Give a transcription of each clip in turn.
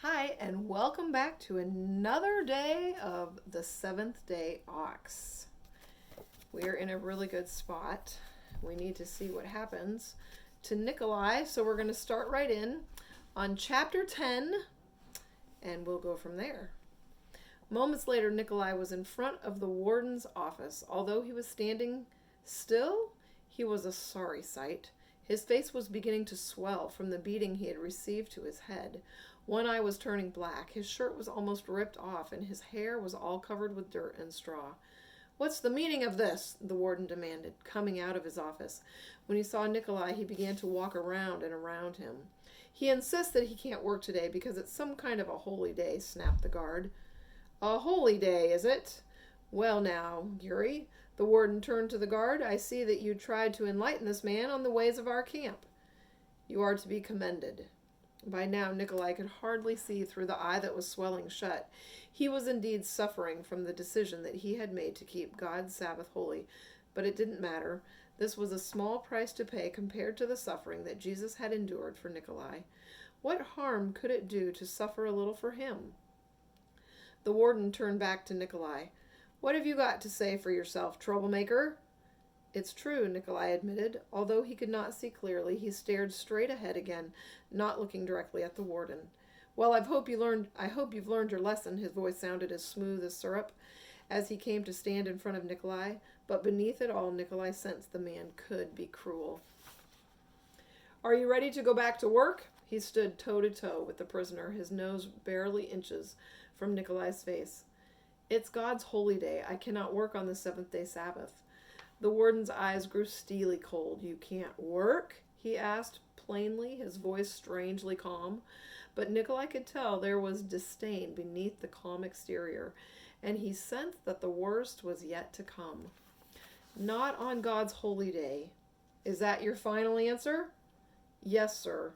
Hi, and welcome back to another day of the seventh day ox. We're in a really good spot. We need to see what happens to Nikolai, so we're going to start right in on chapter 10, and we'll go from there. Moments later, Nikolai was in front of the warden's office. Although he was standing still, he was a sorry sight. His face was beginning to swell from the beating he had received to his head. One eye was turning black, his shirt was almost ripped off, and his hair was all covered with dirt and straw. "What's the meaning of this?" the warden demanded, coming out of his office. When he saw Nikolai, he began to walk around and around him. "He insists that he can't work today because it's some kind of a holy day," snapped the guard. "A holy day, is it? Well now, Yuri," the warden turned to the guard, "I see that you tried to enlighten this man on the ways of our camp. You are to be commended." By now, Nikolai could hardly see through the eye that was swelling shut. He was indeed suffering from the decision that he had made to keep God's Sabbath holy, but it didn't matter. This was a small price to pay compared to the suffering that Jesus had endured for Nikolai. What harm could it do to suffer a little for him? The warden turned back to Nikolai. "What have you got to say for yourself, troublemaker?" "It's true," Nikolai admitted. Although he could not see clearly, he stared straight ahead again, not looking directly at the warden. "Well, I hope you've learned your lesson." His voice sounded as smooth as syrup as he came to stand in front of Nikolai, but beneath it all, Nikolai sensed the man could be cruel. "Are you ready to go back to work?" He stood toe to toe with the prisoner, his nose barely inches from Nikolai's face. "It's God's holy day. I cannot work on the seventh-day Sabbath." The warden's eyes grew steely cold. "You can't work?" he asked plainly, his voice strangely calm. But Nikolai could tell there was disdain beneath the calm exterior, and he sensed that the worst was yet to come. "Not on God's holy day. Is that your final answer?" "Yes, sir.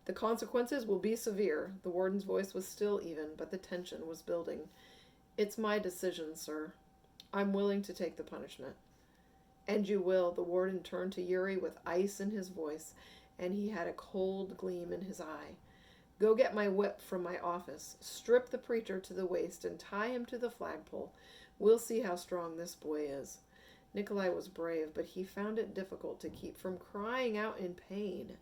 The consequences will be severe." The warden's voice was still even, but the tension was building. "It's my decision, sir. I'm willing to take the punishment." "And you will." The warden turned to Yuri with ice in his voice, and he had a cold gleam in his eye. "Go get my whip from my office. Strip the preacher to the waist and tie him to the flagpole. We'll see how strong this boy is." Nikolai was brave, but he found it difficult to keep from crying out in pain.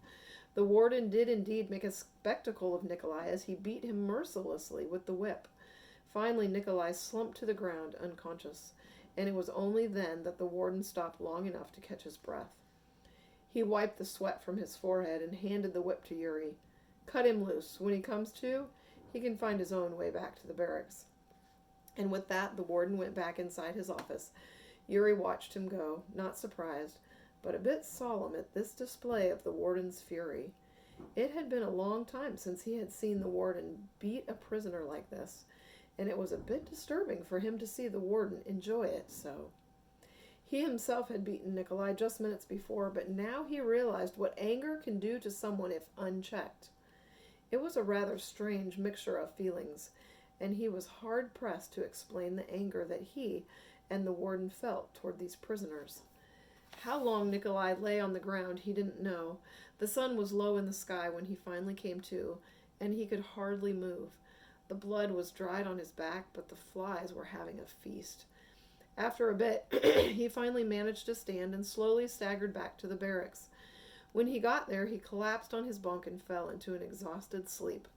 The warden did indeed make a spectacle of Nikolai as he beat him mercilessly with the whip. Finally, Nikolai slumped to the ground, unconscious, and it was only then that the warden stopped long enough to catch his breath. He wiped the sweat from his forehead and handed the whip to Yuri. "Cut him loose. When he comes to, he can find his own way back to the barracks." And with that, the warden went back inside his office. Yuri watched him go, not surprised, but a bit solemn at this display of the warden's fury. It had been a long time since he had seen the warden beat a prisoner like this, and it was a bit disturbing for him to see the warden enjoy it so. He himself had beaten Nikolai just minutes before, but now he realized what anger can do to someone if unchecked. It was a rather strange mixture of feelings, and he was hard-pressed to explain the anger that he and the warden felt toward these prisoners. How long Nikolai lay on the ground he didn't know. The sun was low in the sky when he finally came to, and he could hardly move. The blood was dried on his back, but the flies were having a feast. After a bit, he finally managed to stand and slowly staggered back to the barracks. When he got there, he collapsed on his bunk and fell into an exhausted sleep.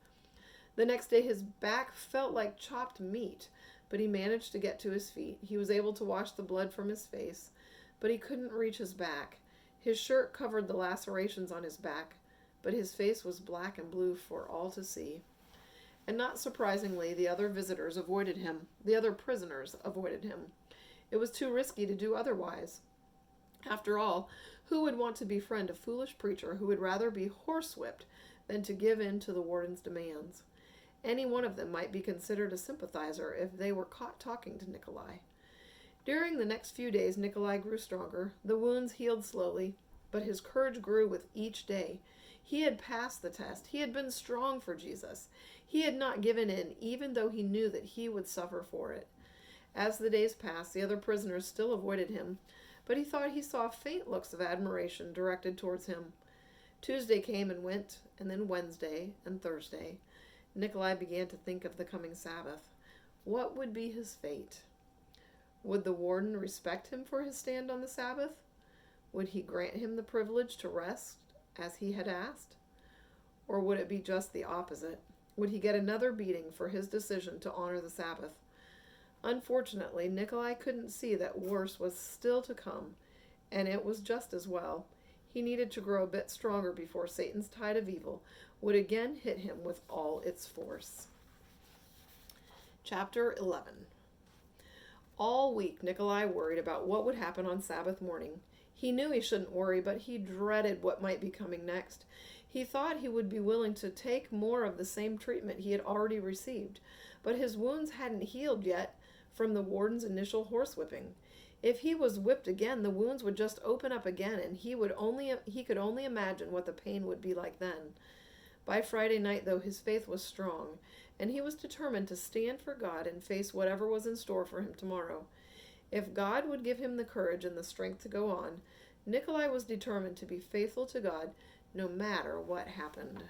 The next day, his back felt like chopped meat, but he managed to get to his feet. He was able to wash the blood from his face, but he couldn't reach his back. His shirt covered the lacerations on his back, but his face was black and blue for all to see. And not surprisingly, the other prisoners avoided him. It was too risky to do otherwise. After all, who would want to befriend a foolish preacher who would rather be horsewhipped than to give in to the warden's demands? Any one of them might be considered a sympathizer if they were caught talking to Nikolai. During the next few days, Nikolai grew stronger. The wounds healed slowly, but his courage grew with each day. He had passed the test. He had been strong for Jesus. He had not given in, even though he knew that he would suffer for it. As the days passed, the other prisoners still avoided him, but he thought he saw faint looks of admiration directed towards him. Tuesday came and went, and then Wednesday and Thursday. Nikolai began to think of the coming Sabbath. What would be his fate? Would the warden respect him for his stand on the Sabbath? Would he grant him the privilege to rest as he had asked? Or would it be just the opposite? Would he get another beating for his decision to honor the Sabbath? Unfortunately, Nikolai couldn't see that worse was still to come, and it was just as well. He needed to grow a bit stronger before Satan's tide of evil would again hit him with all its force. Chapter 11. All week, Nikolai worried about what would happen on Sabbath morning. He knew he shouldn't worry, but he dreaded what might be coming next. He thought he would be willing to take more of the same treatment he had already received, but his wounds hadn't healed yet from the warden's initial horsewhipping. If he was whipped again, the wounds would just open up again, and he could only imagine what the pain would be like then. By Friday night, though, his faith was strong, and he was determined to stand for God and face whatever was in store for him tomorrow. If God would give him the courage and the strength to go on, Nikolai was determined to be faithful to God no matter what happened.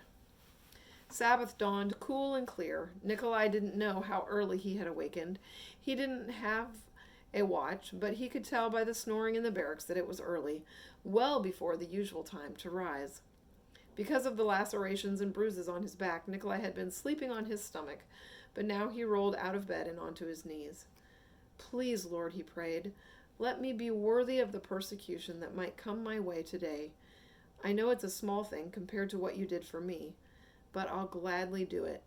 Sabbath dawned cool and clear. Nikolai didn't know how early he had awakened. He didn't have a watch, but he could tell by the snoring in the barracks that it was early, well before the usual time to rise. Because of the lacerations and bruises on his back, Nikolai had been sleeping on his stomach, but now he rolled out of bed and onto his knees. Please, Lord, he prayed, let me be worthy of the persecution that might come my way today. I know it's a small thing compared to what you did for me, but I'll gladly do it.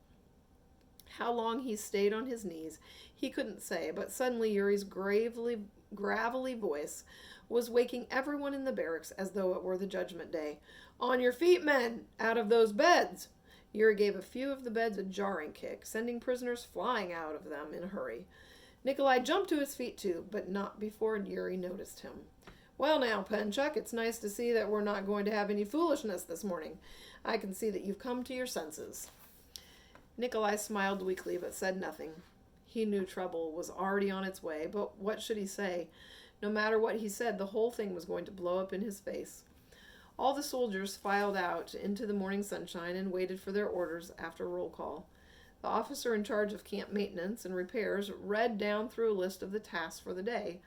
How long he stayed on his knees, he couldn't say, but suddenly Yuri's gravelly voice was waking everyone in the barracks as though it were the judgment day. On your feet, men! Out of those beds! Yuri gave a few of the beds a jarring kick, sending prisoners flying out of them in a hurry. Nikolai jumped to his feet too, but not before Yuri noticed him. Well now, Penchuk, it's nice to see that we're not going to have any foolishness this morning. I can see that you've come to your senses. Nikolai smiled weakly but said nothing. He knew trouble was already on its way, but what should he say? No matter what he said, the whole thing was going to blow up in his face. All the soldiers filed out into the morning sunshine and waited for their orders after roll call. The officer in charge of camp maintenance and repairs read down through a list of the tasks for the day.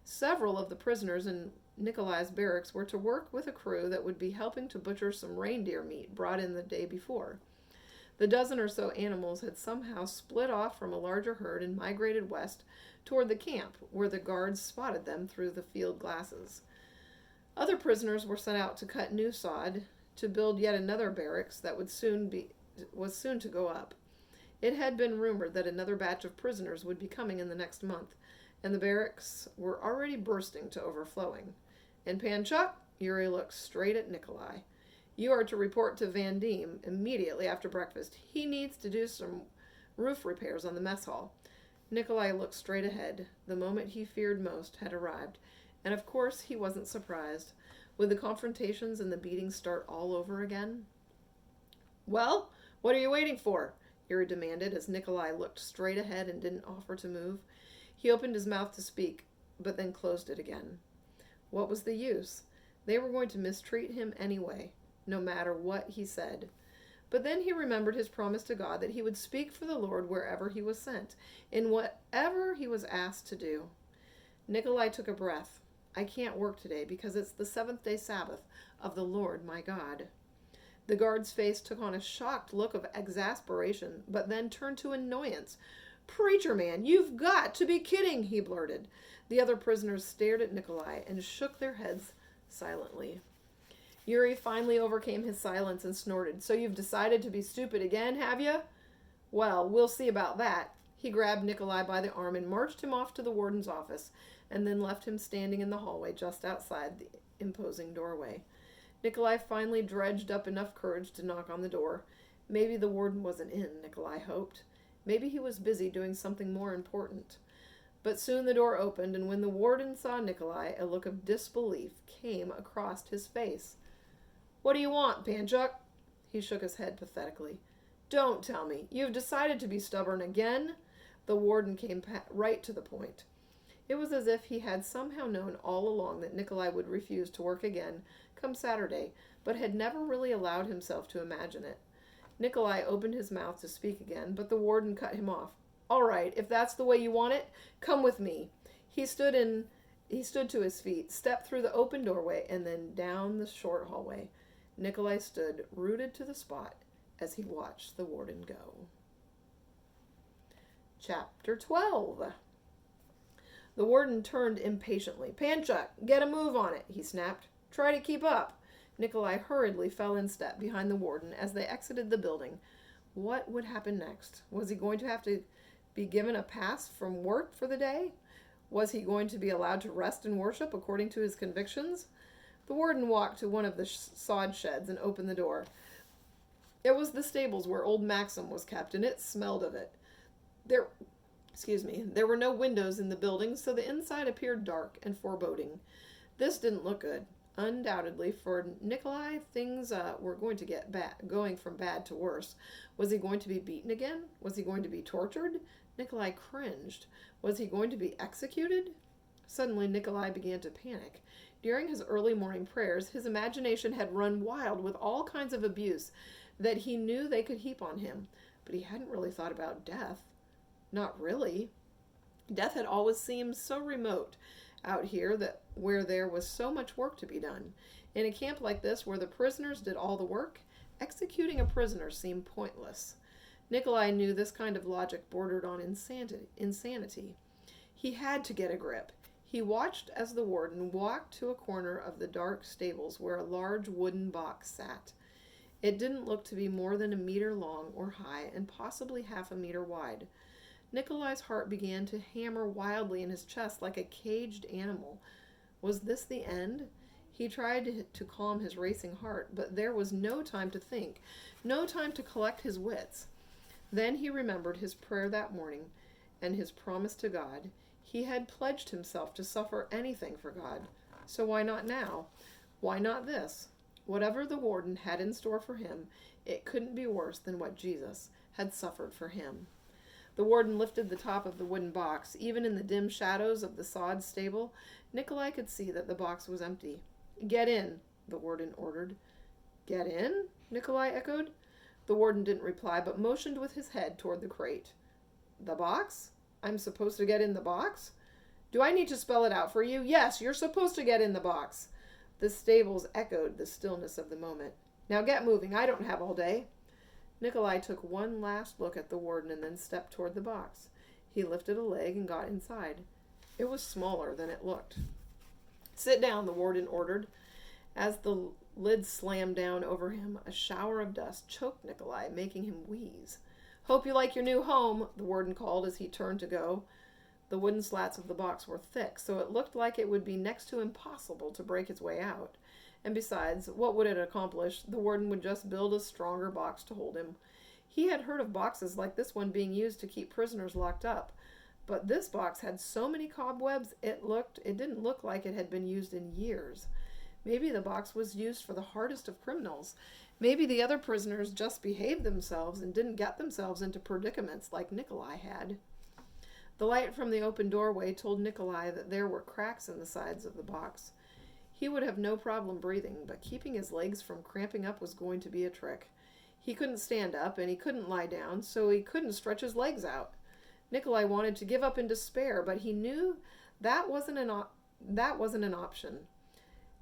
Several of the prisoners in Nikolai's barracks were to work with a crew that would be helping to butcher some reindeer meat brought in the day before. The dozen or so animals had somehow split off from a larger herd and migrated west toward the camp, where the guards spotted them through the field glasses. Other prisoners were sent out to cut new sod to build yet another barracks that was soon to go up. It had been rumored that another batch of prisoners would be coming in the next month, and the barracks were already bursting to overflowing. And Penchuk, Yuri looked straight at Nikolai. You are to report to Van Diem immediately after breakfast. He needs to do some roof repairs on the mess hall. Nikolai looked straight ahead. The moment he feared most had arrived, and of course he wasn't surprised. Would the confrontations and the beatings start all over again? Well, what are you waiting for? Yuri demanded as Nikolai looked straight ahead and didn't offer to move. He opened his mouth to speak, but then closed it again. What was the use? They were going to mistreat him anyway, no matter what he said. But then he remembered his promise to God that he would speak for the Lord wherever he was sent, in whatever he was asked to do. Nikolai took a breath. I can't work today because it's the seventh-day Sabbath of the Lord my God. The guard's face took on a shocked look of exasperation, but then turned to annoyance. Preacher man, you've got to be kidding, he blurted. The other prisoners stared at Nikolai and shook their heads silently. Yuri finally overcame his silence and snorted. So you've decided to be stupid again, have you? Well, we'll see about that. He grabbed Nikolai by the arm and marched him off to the warden's office, and then left him standing in the hallway just outside the imposing doorway. Nikolai finally dredged up enough courage to knock on the door. Maybe the warden wasn't in, Nikolai hoped. Maybe he was busy doing something more important. But soon the door opened, and when the warden saw Nikolai, a look of disbelief came across his face. What do you want, Penchuk? He shook his head pathetically. Don't tell me. You've decided to be stubborn again? The warden came right to the point. It was as if he had somehow known all along that Nikolai would refuse to work again come Saturday, but had never really allowed himself to imagine it. Nikolai opened his mouth to speak again, but the warden cut him off. All right, if that's the way you want it, come with me. He stood to his feet, stepped through the open doorway, and then down the short hallway. Nikolai stood rooted to the spot as he watched the warden go. Chapter 12. The warden turned impatiently. Panchuk, get a move on it, he snapped. Try to keep up. Nikolai hurriedly fell in step behind the warden as they exited the building. What would happen next? Was he going to have to be given a pass from work for the day? Was he going to be allowed to rest and worship according to his convictions? The warden walked to one of the sod sheds and opened the door. It was the stables where old Maxim was kept, and it smelled of it. There were no windows in the building, so the inside appeared dark and foreboding. This didn't look good. Undoubtedly, for Nikolai, things were going to get going from bad to worse. Was he going to be beaten again? Was he going to be tortured? Nikolai cringed. Was he going to be executed? Suddenly, Nikolai began to panic. During his early morning prayers, his imagination had run wild with all kinds of abuse that he knew they could heap on him. But he hadn't really thought about death. Not really. Death had always seemed so remote out here where there was so much work to be done. In a camp like this, where the prisoners did all the work, executing a prisoner seemed pointless. Nikolai knew this kind of logic bordered on insanity. He had to get a grip. He watched as the warden walked to a corner of the dark stables where a large wooden box sat. It didn't look to be more than a meter long or high and possibly half a meter wide. Nikolai's heart began to hammer wildly in his chest like a caged animal. Was this the end? He tried to calm his racing heart, but there was no time to think, no time to collect his wits. Then he remembered his prayer that morning and his promise to God. He had pledged himself to suffer anything for God. So why not now? Why not this? Whatever the warden had in store for him, it couldn't be worse than what Jesus had suffered for him. The warden lifted the top of the wooden box. Even in the dim shadows of the sod stable, Nikolai could see that the box was empty. Get in, the warden ordered. Get in? Nikolai echoed. The warden didn't reply, but motioned with his head toward the crate. The box? I'm supposed to get in the box? Do I need to spell it out for you? Yes, you're supposed to get in the box. The stables echoed the stillness of the moment. Now get moving. I don't have all day. Nikolai took one last look at the warden and then stepped toward the box. He lifted a leg and got inside. It was smaller than it looked. Sit down, the warden ordered. As the lid slammed down over him, a shower of dust choked Nikolai, making him wheeze. Hope you like your new home, the warden called as he turned to go. The wooden slats of the box were thick, so it looked like it would be next to impossible to break its way out. And besides, what would it accomplish? The warden would just build a stronger box to hold him. He had heard of boxes like this one being used to keep prisoners locked up. But this box had so many cobwebs, it didn't look like it had been used in years. Maybe the box was used for the hardest of criminals. Maybe the other prisoners just behaved themselves and didn't get themselves into predicaments like Nikolai had. The light from the open doorway told Nikolai that there were cracks in the sides of the box. He would have no problem breathing, but keeping his legs from cramping up was going to be a trick. He couldn't stand up, and he couldn't lie down, so he couldn't stretch his legs out. Nikolai wanted to give up in despair, but he knew that wasn't an option.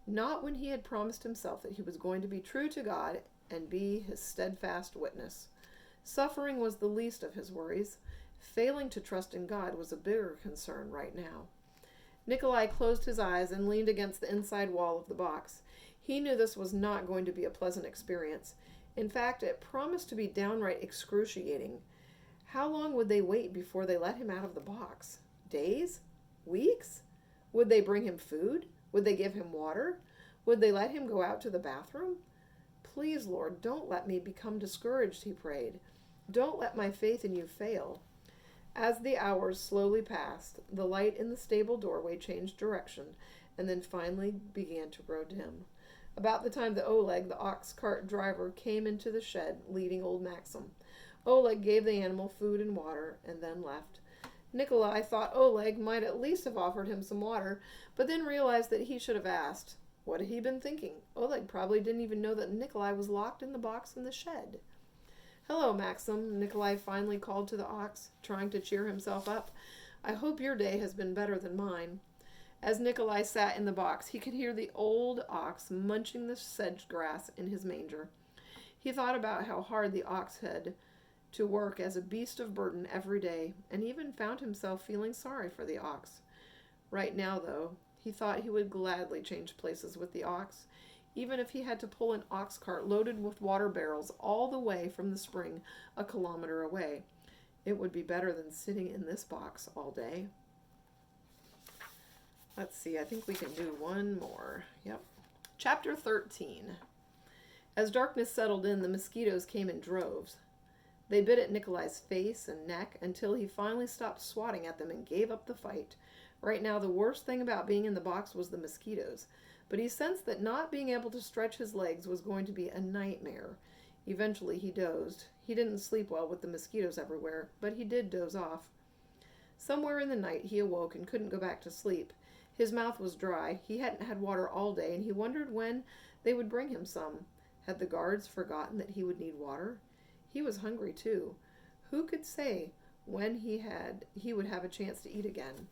Not when he had promised himself that he was going to be true to God and be his steadfast witness. Suffering was the least of his worries. Failing to trust in God was a bigger concern right now. Nikolai closed his eyes and leaned against the inside wall of the box. He knew this was not going to be a pleasant experience. In fact, it promised to be downright excruciating. How long would they wait before they let him out of the box? Days? Weeks? Would they bring him food? Would they give him water? Would they let him go out to the bathroom? Please, Lord, don't let me become discouraged, he prayed. Don't let my faith in you fail. As the hours slowly passed, the light in the stable doorway changed direction and then finally began to grow dim. About the time that Oleg, the ox cart driver, came into the shed leading old Maxim, Oleg gave the animal food and water and then left. Nikolai thought Oleg might at least have offered him some water, but then realized that he should have asked. What had he been thinking? Oleg probably didn't even know that Nikolai was locked in the box in the shed. "Hello, Maxim," Nikolai finally called to the ox, trying to cheer himself up. "I hope your day has been better than mine." As Nikolai sat in the box, he could hear the old ox munching the sedge grass in his manger. He thought about how hard the ox had to work as a beast of burden every day, and even found himself feeling sorry for the ox. Right now, though, he thought he would gladly change places with the ox, even if he had to pull an ox cart loaded with water barrels all the way from the spring a kilometer away. It would be better than sitting in this box all day. Let's see, I think we can do one more. Yep. Chapter 13. As darkness settled in, the mosquitoes came in droves. They bit at Nikolai's face and neck until he finally stopped swatting at them and gave up the fight. Right now, the worst thing about being in the box was the mosquitoes, but he sensed that not being able to stretch his legs was going to be a nightmare. Eventually, he dozed. He didn't sleep well with the mosquitoes everywhere, but he did doze off. Somewhere in the night, he awoke and couldn't go back to sleep. His mouth was dry. He hadn't had water all day, and he wondered when they would bring him some. Had the guards forgotten that he would need water? He was hungry, too. Who could say when he would have a chance to eat again?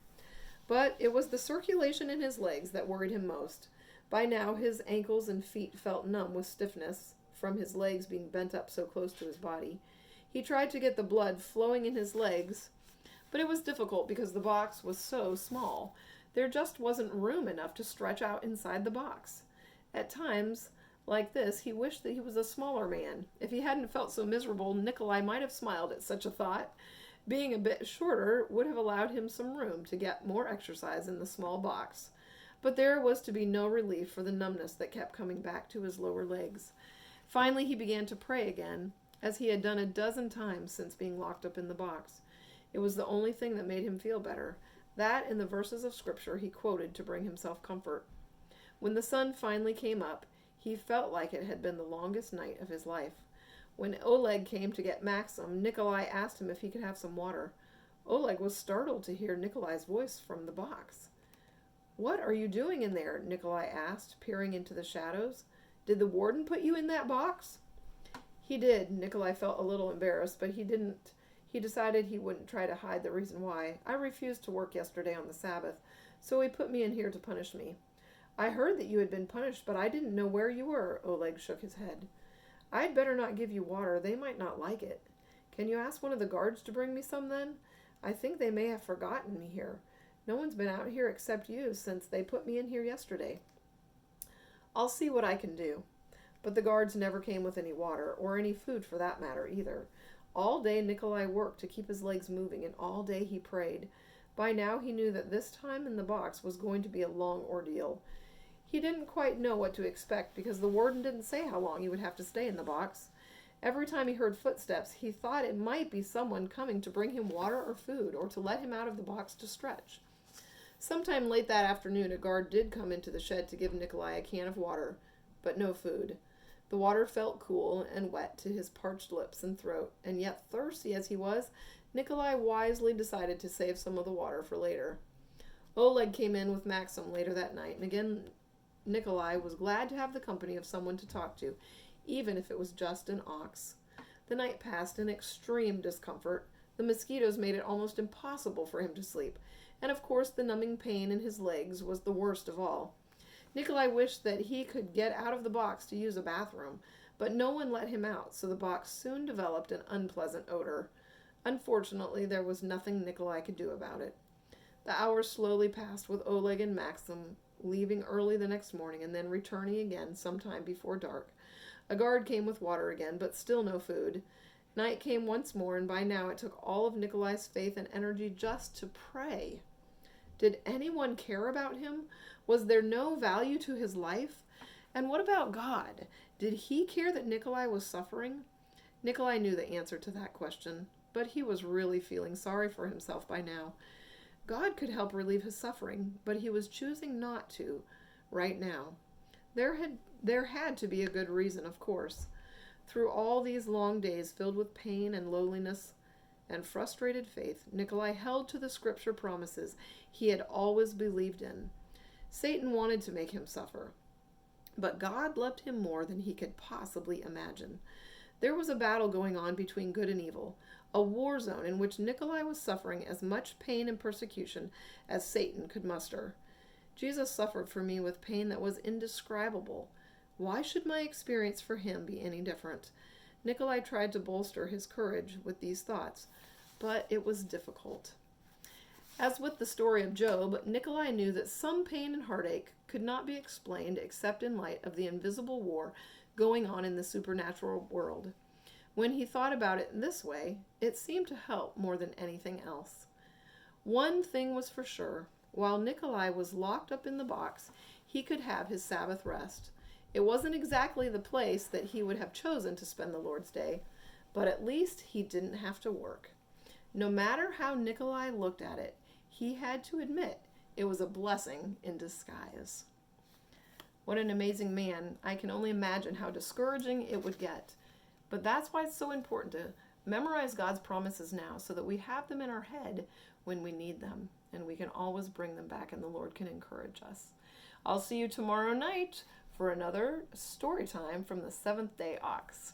But it was the circulation in his legs that worried him most. By now, his ankles and feet felt numb with stiffness from his legs being bent up so close to his body. He tried to get the blood flowing in his legs, but it was difficult because the box was so small. There just wasn't room enough to stretch out inside the box. At times like this, he wished that he was a smaller man. If he hadn't felt so miserable, Nikolai might have smiled at such a thought. Being a bit shorter would have allowed him some room to get more exercise in the small box. But there was to be no relief for the numbness that kept coming back to his lower legs. Finally, he began to pray again, as he had done a dozen times since being locked up in the box. It was the only thing that made him feel better. That and the verses of Scripture he quoted to bring himself comfort. When the sun finally came up, he felt like it had been the longest night of his life. When Oleg came to get Maxim, Nikolai asked him if he could have some water. Oleg was startled to hear Nikolai's voice from the box. "What are you doing in there?" Nikolai asked, peering into the shadows. "Did the warden put you in that box?" He did. Nikolai felt a little embarrassed, but he didn't. He decided he wouldn't try to hide the reason why. "I refused to work yesterday on the Sabbath, so he put me in here to punish me." "I heard that you had been punished, but I didn't know where you were." Oleg shook his head. "I'd better not give you water. They might not like it." "Can you ask one of the guards to bring me some then? I think they may have forgotten me here. No one's been out here except you since they put me in here yesterday." "I'll see what I can do." But the guards never came with any water, or any food for that matter either. All day Nikolai worked to keep his legs moving, and all day he prayed. By now he knew that this time in the box was going to be a long ordeal. He didn't quite know what to expect because the warden didn't say how long he would have to stay in the box. Every time he heard footsteps, he thought it might be someone coming to bring him water or food, or to let him out of the box to stretch. Sometime late that afternoon, a guard did come into the shed to give Nikolai a can of water, but no food. The water felt cool and wet to his parched lips and throat, and yet thirsty as he was, Nikolai wisely decided to save some of the water for later. Oleg came in with Maxim later that night, and again Nikolai was glad to have the company of someone to talk to, even if it was just an ox. The night passed in extreme discomfort. The mosquitoes made it almost impossible for him to sleep, and of course the numbing pain in his legs was the worst of all. Nikolai wished that he could get out of the box to use a bathroom, but no one let him out, so the box soon developed an unpleasant odor. Unfortunately, there was nothing Nikolai could do about it. The hours slowly passed with Oleg and Maxim leaving early the next morning and then returning again sometime before dark. A guard came with water again, but still no food. Night came once more, and by now it took all of Nikolai's faith and energy just to pray. Did anyone care about him? Was there no value to his life? And what about God? Did he care that Nikolai was suffering? Nikolai knew the answer to that question, but he was really feeling sorry for himself by now. God could help relieve his suffering, but he was choosing not to right now. There had to be a good reason, of course. Through all these long days filled with pain and loneliness and frustrated faith, Nikolai held to the Scripture promises he had always believed in. Satan wanted to make him suffer, but God loved him more than he could possibly imagine. There was a battle going on between good and evil, a war zone in which Nikolai was suffering as much pain and persecution as Satan could muster. Jesus suffered for me with pain that was indescribable. Why should my experience for him be any different? Nikolai tried to bolster his courage with these thoughts, but it was difficult. As with the story of Job, Nikolai knew that some pain and heartache could not be explained except in light of the invisible war going on in the supernatural world. When he thought about it in this way, it seemed to help more than anything else. One thing was for sure. While Nikolai was locked up in the box, he could have his Sabbath rest. It wasn't exactly the place that he would have chosen to spend the Lord's Day, but at least he didn't have to work. No matter how Nikolai looked at it, he had to admit it was a blessing in disguise. What an amazing man. I can only imagine how discouraging it would get. But that's why it's so important to memorize God's promises now so that we have them in our head when we need them, and we can always bring them back and the Lord can encourage us. I'll see you tomorrow night for another story time from the Seventh Day Ox.